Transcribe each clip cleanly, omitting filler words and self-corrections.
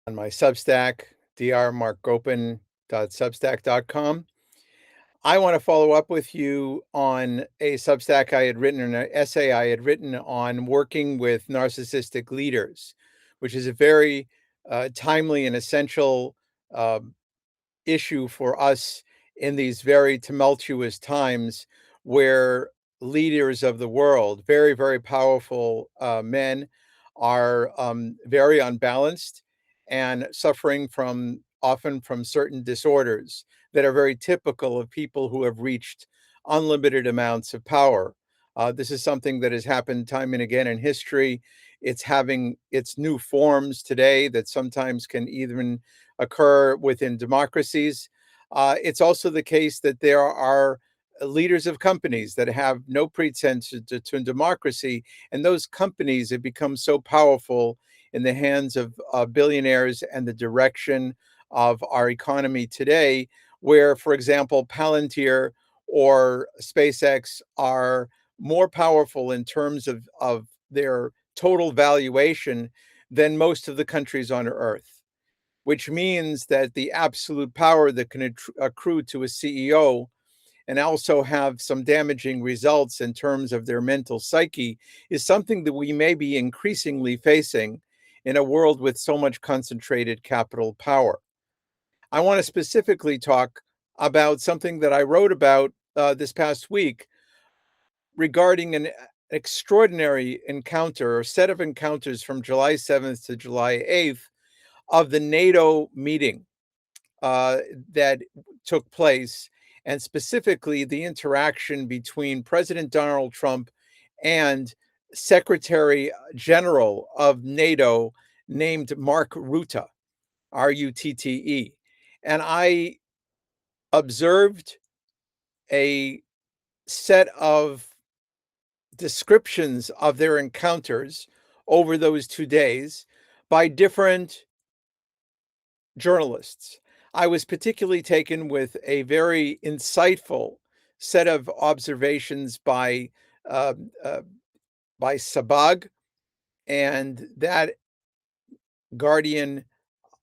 on my Substack, drmarkgopin.substack.com. I want to follow up with you on a Substack I had written, an essay I had written on working with narcissistic leaders, which is a very timely and essential um issue for us in these very tumultuous times where leaders of the world, very, very powerful men, are very unbalanced and suffering from often from certain disorders that are very typical of people who have reached unlimited amounts of power. This is something that has happened time and again in history. It's having its new forms today that sometimes can even occur within democracies. It's also the case that there are leaders of companies that have no pretense to democracy, and those companies have become so powerful in the hands of billionaires and the direction of our economy today, where, for example, Palantir or SpaceX are more powerful in terms of their total valuation than most of the countries on Earth, which means that the absolute power that can accrue to a CEO and also have some damaging results in terms of their mental psyche is something that we may be increasingly facing in a world with so much concentrated capital power. I want to specifically talk about something that I wrote about this past week regarding an extraordinary encounter or set of encounters from July 7th to July 8th of the NATO meeting uh, that took place, and specifically the interaction between President Donald Trump and Secretary General of NATO named Mark Rutte, Rutte. And I observed a set of descriptions of their encounters over those 2 days by different journalists. I was particularly taken with a very insightful set of observations um, uh, by Sabag, and that Guardian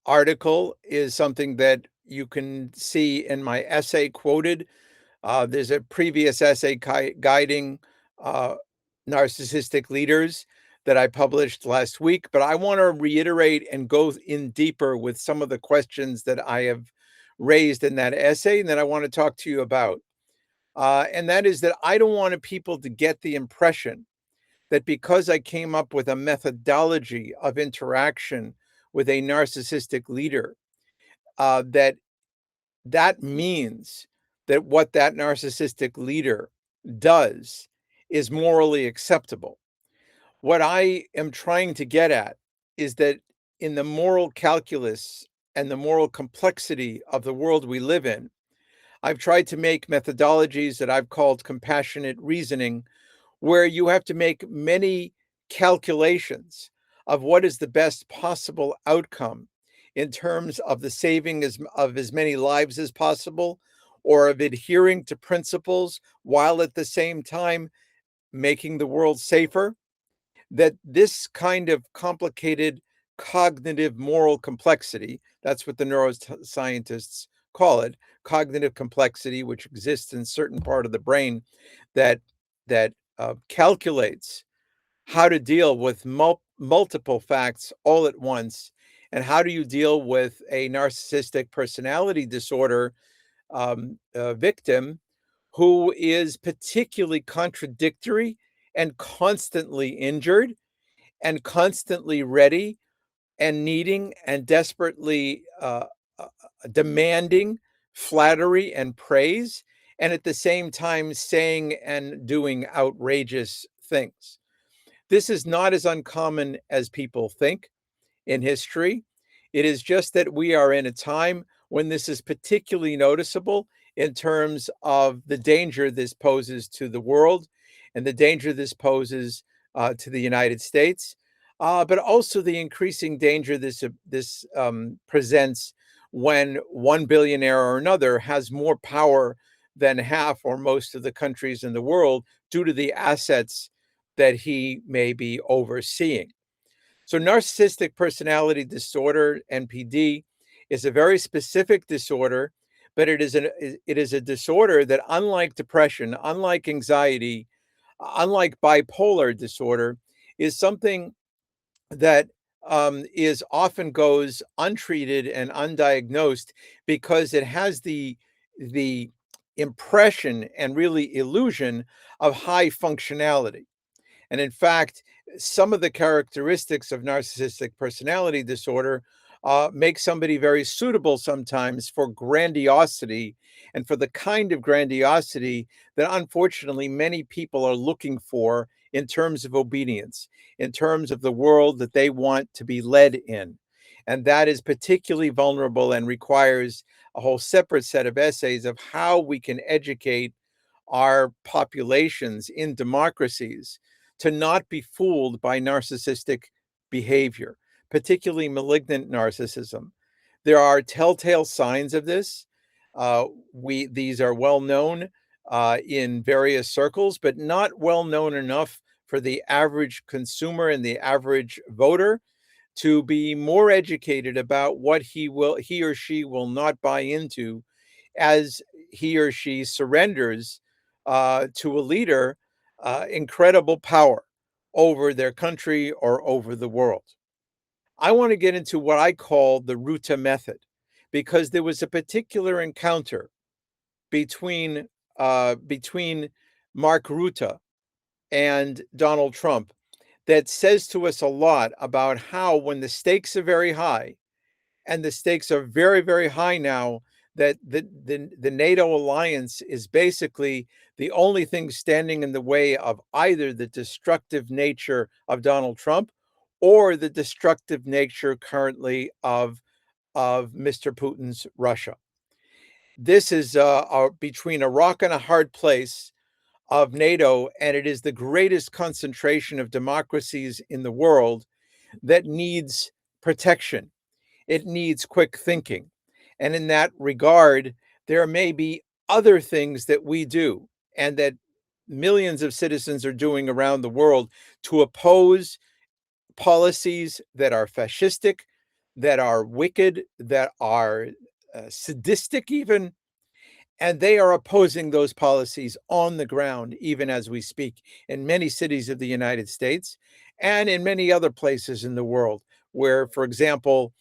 article is something that you can see in my essay quoted. There's a previous essay guiding uh, narcissistic leaders that I published last week, but I want to reiterate and go in deeper with some of the questions that I have raised in that essay and that I want to talk to you about. And that is that I don't want people to get the impression that because I came up with a methodology of interaction with a narcissistic leader, that that means that what that narcissistic leader does is morally acceptable. What I am trying to get at is that in the moral calculus and the moral complexity of the world we live in, I've tried to make methodologies that I've called compassionate reasoning, where you have to make many calculations of what is the best possible outcome in terms of the saving of as many lives as possible, or of adhering to principles while at the same time making the world safer. That this kind of complicated cognitive moral complexity, that's what the neuroscientists call it, cognitive complexity, which exists in certain part of the brain that calculates how to deal with multiple facts all at once, and how do you deal with a narcissistic personality disorder victim who is particularly contradictory and constantly injured and constantly ready and needing and desperately demanding flattery and praise, and at the same time saying and doing outrageous things. This is not as uncommon as people think in history. It is just that we are in a time when this is particularly noticeable in terms of the danger this poses to the world and the danger this poses to the United States, but also the increasing danger this presents when one billionaire or another has more power than half or most of the countries in the world due to the assets that he may be overseeing. So narcissistic personality disorder, NPD, is a very specific disorder, but it is a disorder that, unlike depression, unlike anxiety, unlike bipolar disorder, is something that is often goes untreated and undiagnosed because it has the impression and really illusion of high functionality. And in fact, some of the characteristics of narcissistic personality disorder make somebody very suitable sometimes for grandiosity, and for the kind of grandiosity that unfortunately many people are looking for in terms of obedience, in terms of the world that they want to be led in. And that is particularly vulnerable and requires a whole separate set of essays of how we can educate our populations in democracies to not be fooled by narcissistic behavior, particularly malignant narcissism. There are telltale signs of this. These are well known in various circles, but not well known enough for the average consumer and the average voter to be more educated about what he or she will not buy into as he or she surrenders to a leader incredible power over their country or over the world. I want to get into what I call the Rutte method, because there was a particular encounter between Mark Rutte and Donald Trump that says to us a lot about how, when the stakes are very high, and the stakes are very, very high now, that the NATO alliance is basically the only thing standing in the way of either the destructive nature of Donald Trump or the destructive nature currently of Mr. Putin's Russia. This is between a rock and a hard place of NATO, and it is the greatest concentration of democracies in the world that needs protection. It needs quick thinking. And in that regard, there may be other things that we do and that millions of citizens are doing around the world to oppose policies that are fascistic, that are wicked, that are sadistic, even, and they are opposing those policies on the ground, even as we speak, in many cities of the United States and in many other places in the world, where, for example,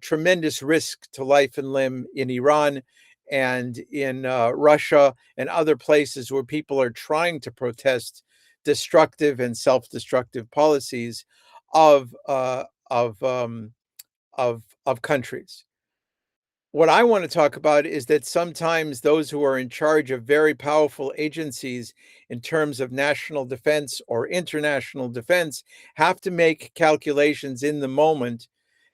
tremendous risk to life and limb in Iran and in Russia and other places where people are trying to protest destructive and self-destructive policies of uh, of um, of countries. What I want to talk about is that sometimes those who are in charge of very powerful agencies in terms of national defense or international defense have to make calculations in the moment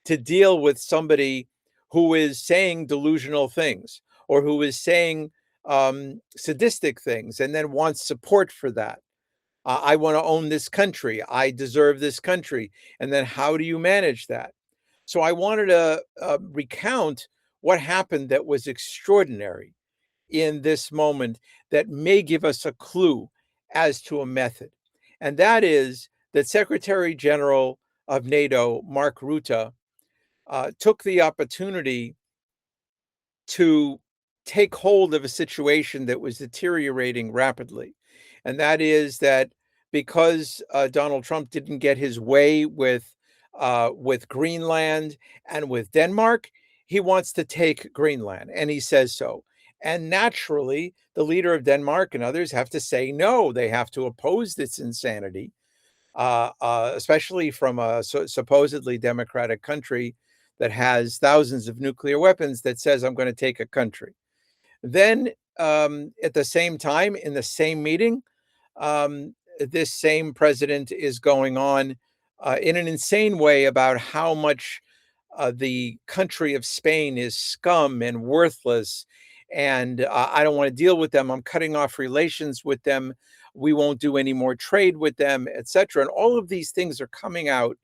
to deal with somebody who is saying delusional things or who is saying sadistic things and then wants support for that. I want to own this country. I deserve this country. And then how do you manage that? So I wanted to recount what happened that was extraordinary in this moment that may give us a clue as to a method. And that is that Secretary General of NATO, Mark Rutte, took the opportunity to take hold of a situation that was deteriorating rapidly. And that is that because Donald Trump didn't get his way with Greenland and with Denmark, he wants to take Greenland, and he says so. And naturally, the leader of Denmark and others have to say no. They have to oppose this insanity, especially from a supposedly democratic country that has thousands of nuclear weapons that says, I'm going to take a country. Then, at the same time, in the same meeting, this same president is going on in an insane way about how much the country of Spain is scum and worthless. And I don't want to deal with them. I'm cutting off relations with them. We won't do any more trade with them, etc. And all of these things are coming out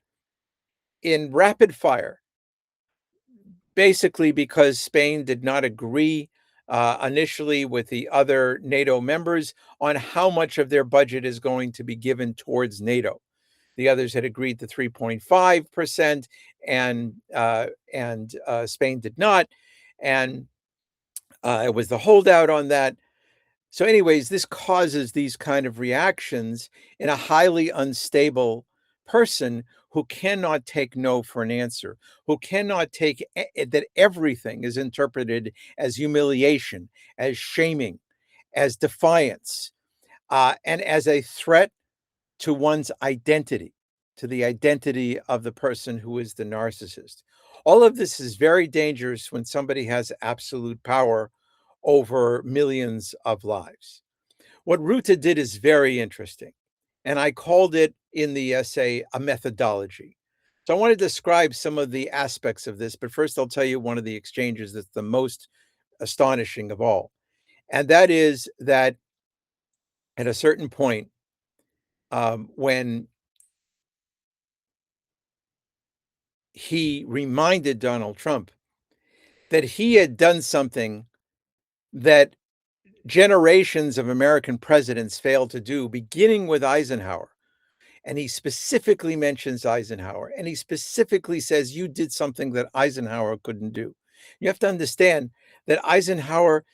in rapid fire, basically because Spain did not agree initially with the other NATO members on how much of their budget is going to be given towards NATO. The others had agreed to 3.5%, and Spain did not, and it was the holdout on that. So, anyways, this causes these kind of reactions in a highly unstable person who cannot take no for an answer, who cannot take that everything is interpreted as humiliation, as shaming, as defiance, and as a threat to one's identity, to the identity of the person who is the narcissist. All of this is very dangerous when somebody has absolute power over millions of lives. What Rutte did is very interesting, and I called it in the essay a methodology. So I want to describe some of the aspects of this, but first I'll tell you one of the exchanges that's the most astonishing of all. And that is that at a certain point, when he reminded Donald Trump that he had done something that generations of American presidents failed to do, beginning with Eisenhower. And he specifically mentions Eisenhower, and he specifically says, you did something that Eisenhower couldn't do. You have to understand that Eisenhower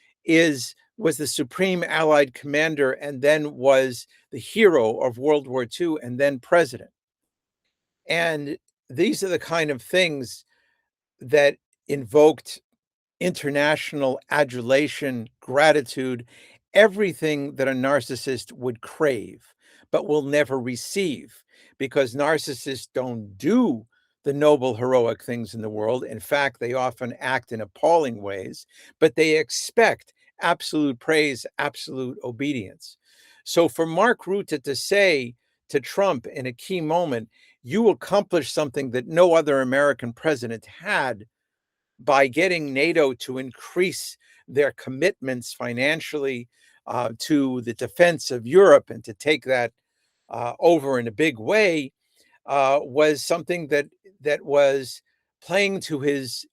was the supreme Allied commander and then was the hero of World War II and then president. And these are the kind of things that invoked international adulation, gratitude, everything that a narcissist would crave, but will never receive, because narcissists don't do the noble, heroic things in the world. In fact, they often act in appalling ways, but they expect absolute praise, absolute obedience. So for Mark Rutte to say to Trump in a key moment, you accomplished something that no other American president had by getting NATO to increase their commitments financially to the defense of Europe and to take that over in a big way, was something that was playing to his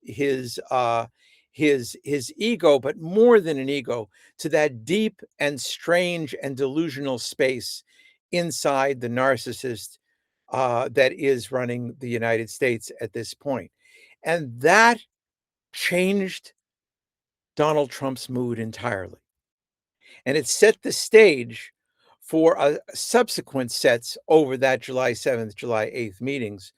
ego, but more than an ego, to that deep and strange and delusional space inside the narcissist that is running the United States at this point. And that changed Donald Trump's mood entirely. And it set the stage for subsequent sets over that July 7th, July 8th meetings,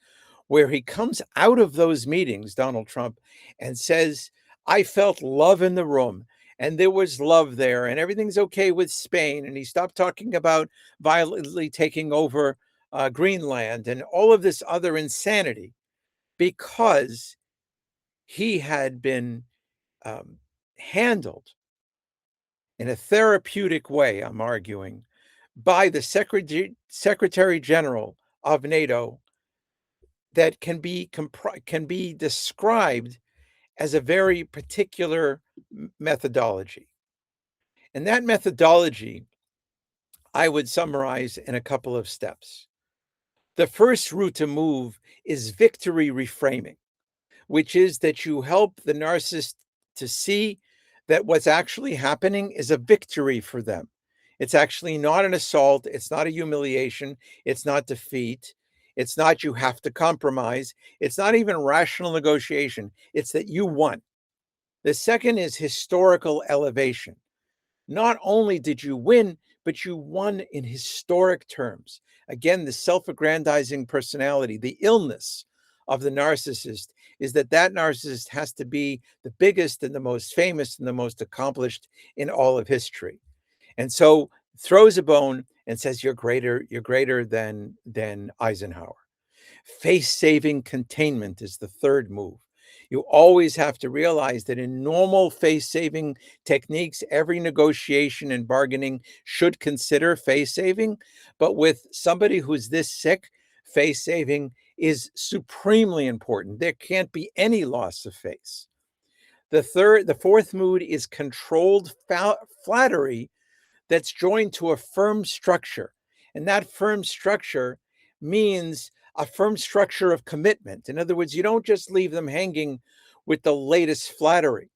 where he comes out of those meetings, Donald Trump, and says, I felt love in the room. And there was love there, and everything's okay with Spain. And he stopped talking about violently taking over Greenland and all of this other insanity, because he had been handled in a therapeutic way, I'm arguing, by the Secretary General of NATO, that can be described as a very particular methodology. And that methodology I would summarize in a couple of steps. The first route to move is victory reframing, which is that you help the narcissist to see that what's actually happening is a victory for them. It's actually not an assault. It's not a humiliation. It's not defeat. It's not you have to compromise. It's not even rational negotiation. It's that you won. The second is historical elevation. Not only did you win, but you won in historic terms. Again, the self-aggrandizing personality, the illness of the narcissist is that narcissist has to be the biggest and the most famous and the most accomplished in all of history. And so throws a bone and says, you're greater than Eisenhower. Face-saving containment is the third move. You always have to realize that in normal face-saving techniques, every negotiation and bargaining should consider face-saving. But with somebody who's this sick, face-saving is supremely important. There can't be any loss of face. The fourth mood is controlled flattery that's joined to a firm structure. And that firm structure means a firm structure of commitment. In other words, you don't just leave them hanging with the latest flattery,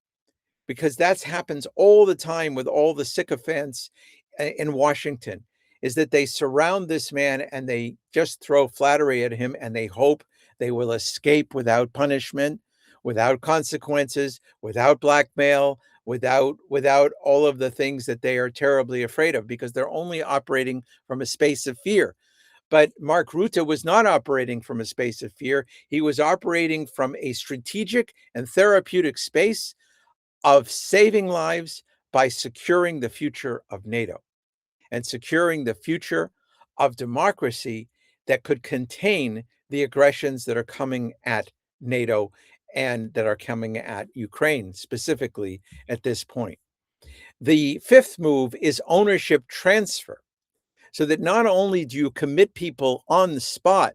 because that happens all the time with all the sycophants in Washington. is that they surround this man and they just throw flattery at him and they hope they will escape without punishment, without consequences, without blackmail, without all of the things that they are terribly afraid of, because they're only operating from a space of fear. But Mark Rutte was not operating from a space of fear. He was operating from a strategic and therapeutic space of saving lives by securing the future of NATO and securing the future of democracy that could contain the aggressions that are coming at NATO and that are coming at Ukraine specifically at this point. The fifth move is ownership transfer, so that not only do you commit people on the spot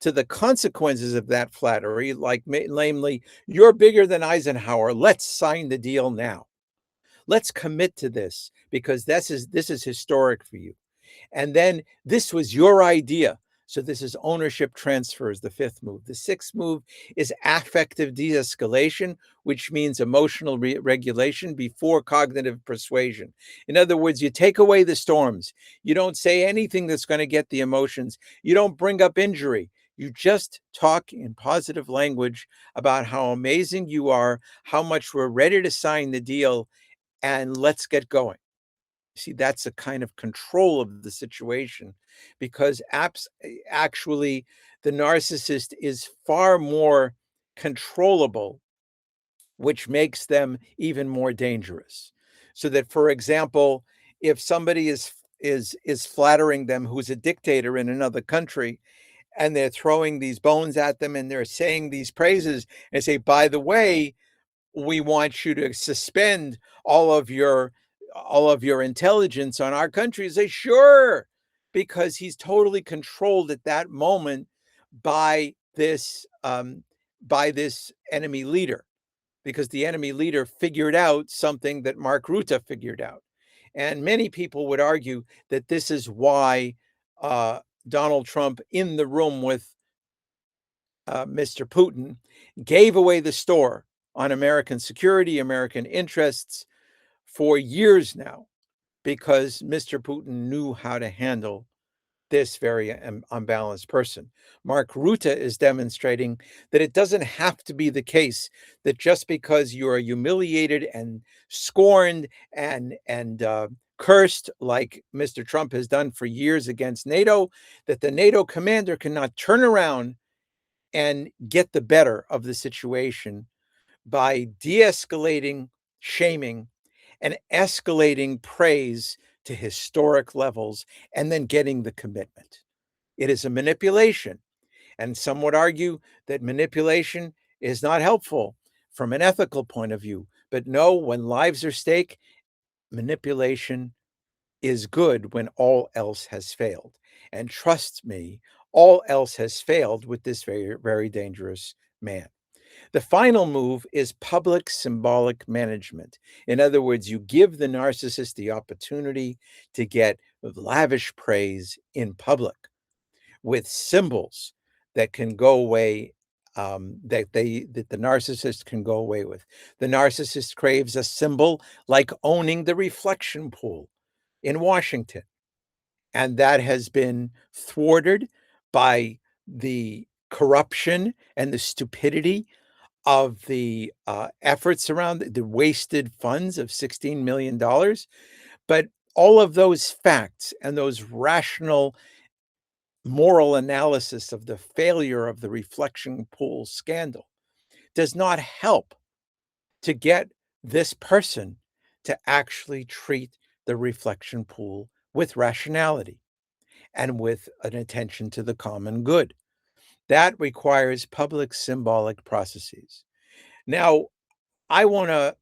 to the consequences of that flattery, like namely, you're bigger than Eisenhower, let's sign the deal now. Let's commit to this because this is historic for you. And then this was your idea. So this is ownership transfer is the fifth move. The sixth move is affective de-escalation, which means emotional regulation before cognitive persuasion. In other words, you take away the storms. You don't say anything that's going to get the emotions. You don't bring up injury. You just talk in positive language about how amazing you are, how much we're ready to sign the deal, and let's get going. See, that's a kind of control of the situation, because actually the narcissist is far more controllable, which makes them even more dangerous. So that, for example, if somebody is flattering them, who's a dictator in another country, and they're throwing these bones at them and they're saying these praises and say, by the way, we want you to suspend all of your intelligence on our country. Say, sure, because he's totally controlled at that moment by this enemy leader, because the enemy leader figured out something that Mark Rutte figured out. And many people would argue that this is why Donald Trump, in the room with Mr. Putin, gave away the store on American security, American interests for years now, because Mr. Putin knew how to handle this very unbalanced person. Mark Rutte is demonstrating that it doesn't have to be the case that just because you are humiliated and scorned and cursed, like Mr. Trump has done for years against NATO, that the NATO commander cannot turn around and get the better of the situation by de-escalating shaming and escalating praise to historic levels and then getting the commitment. It is a manipulation. And some would argue that manipulation is not helpful from an ethical point of view. But no, when lives are at stake, manipulation is good when all else has failed. And trust me, all else has failed with this very, very dangerous man. The final move is public symbolic management. In other words, you give the narcissist the opportunity to get lavish praise in public with symbols that can go away, that the narcissist can go away with. The narcissist craves a symbol like owning the reflection pool in Washington, and that has been thwarted by the corruption and the stupidity of the efforts around the wasted funds of $16 million. But all of those facts and those rational moral analysis of the failure of the reflection pool scandal does not help to get this person to actually treat the reflection pool with rationality and with an attention to the common good. That requires public symbolic processes. Now, I want to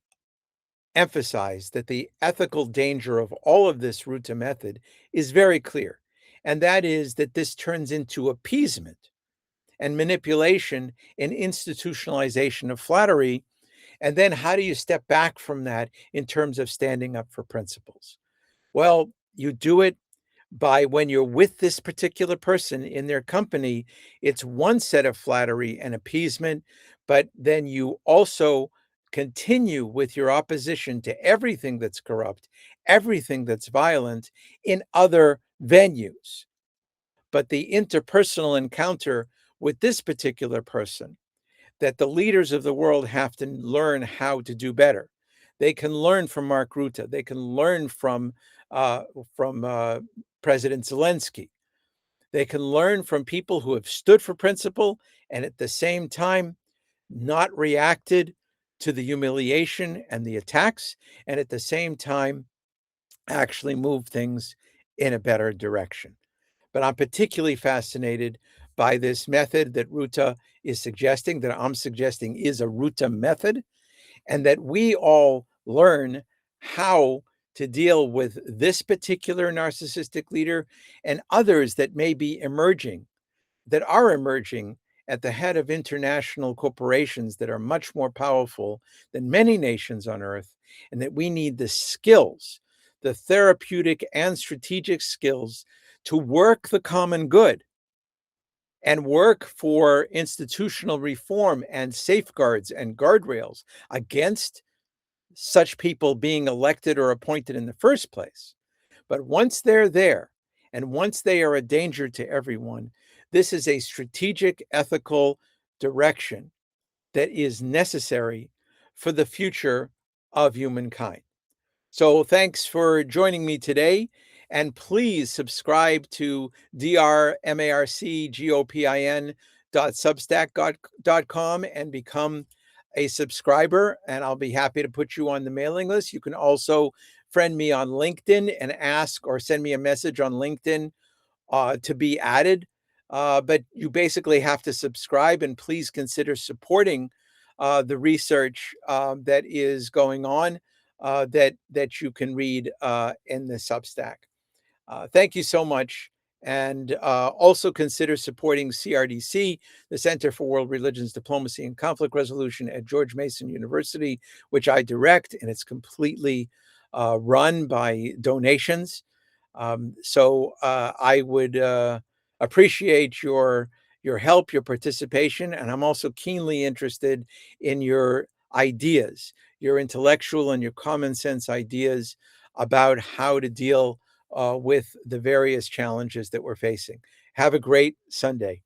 emphasize that the ethical danger of all of this Rutte method is very clear, and that is that this turns into appeasement and manipulation and institutionalization of flattery. And then how do you step back from that in terms of standing up for principles? Well, you do it by, when you're with this particular person in their company, it's one set of flattery and appeasement, but then you also continue with your opposition to everything that's corrupt, everything that's violent in other venues, but the interpersonal encounter with this particular person that the leaders of the world have to learn how to do better. They can learn from Mark Rutte. They can learn uh, from President Zelensky. They can learn from people who have stood for principle and at the same time not reacted to the humiliation and the attacks, and at the same time actually move things in a better direction. But I'm particularly fascinated by this method that Rutte is suggesting, that I'm suggesting is a Rutte method, and that we all learn how to deal with this particular narcissistic leader and others that may be emerging, that are emerging at the head of international corporations that are much more powerful than many nations on earth, and that we need the skills, the therapeutic and strategic skills to work the common good and work for institutional reform and safeguards and guardrails against such people being elected or appointed in the first place. But once they're there, and once they are a danger to everyone, this is a strategic, ethical direction that is necessary for the future of humankind. So thanks for joining me today. And please subscribe to drmarcgopin.substack.com and become a subscriber. And I'll be happy to put you on the mailing list. You can also friend me on LinkedIn and ask or send me a message on LinkedIn to be added. But you basically have to subscribe, and please consider supporting the research that is going on that you can read in the Substack. Thank you so much. And also consider supporting CRDC, the Center for World Religions, Diplomacy, and Conflict Resolution at George Mason University, which I direct, and it's completely run by donations. So I would appreciate your help, your participation, and I'm also keenly interested in your ideas, your intellectual and your common sense ideas about how to deal with the various challenges that we're facing. Have a great Sunday.